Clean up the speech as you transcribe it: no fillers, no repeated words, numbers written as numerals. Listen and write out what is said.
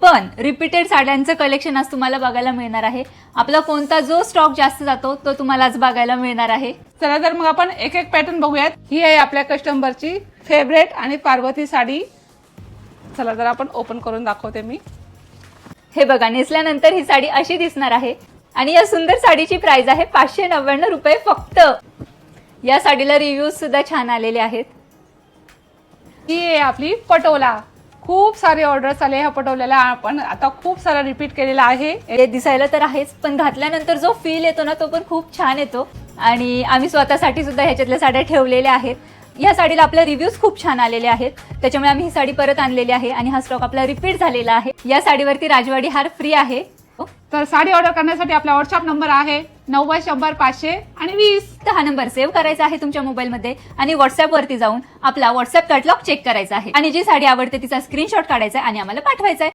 पण रिपीटेड साड्यांचं कलेक्शन आज तुम्हाला बघायला मिळणार आहे. आपला कोणता जो स्टॉक जास्त जातो तो तुम्हाला आज बघायला मिळणार आहे. चला तर मग आपण एक एक पॅटर्न बघूयात. ही आहे आपल्या कस्टमरची फेवरेट आणि पार्वती साडी. चला तर आपण ओपन करून दाखवते मी. हे बघा, नेसल्यानंतर ही साडी अशी दिसणार आहे आणि या सुंदर साडीची प्राइस आहे 599 रुपये फक्त. या साडीला रिव्ह्यूज सुद्धा छान आलेले आहेत. ही आहे आपली पटोला. खूप सारे ऑर्डर्स आले ह्या पटोल्याला. आपण आता खूप सारा रिपीट केलेला आहे. हे दिसायला तर आहेच, पण घातल्यानंतर जो फील येतो ना तो पण खूप छान येतो. आणि आम्ही स्वतःसाठी सुद्धा ह्याच्यातल्या साड्या ठेवलेल्या आहेत. या साडीला आपले रिव्ह्यूज खूप छान आलेले आहेत, त्याच्यामुळे आम्ही ही साडी परत आणलेली आहे आणि हा स्टॉक आपला रिपीट झालेला आहे. या साडीवरती राजवाडी हार फ्री आहे. तर साडी ऑर्डर करण्यासाठी आपला व्हॉट्सअप नंबर आहे 90 100 500 आणि 20. तर हा नंबर सेव्ह करायचा आहे तुमच्या मोबाईलमध्ये आणि व्हॉट्सअपवरती जाऊन आपला व्हॉट्सअप कॅटलॉग चेक करायचा आहे आणि जी साडी आवडते तिचा स्क्रीनशॉट काढायचा आहे आणि आम्हाला पाठवायचा आहे.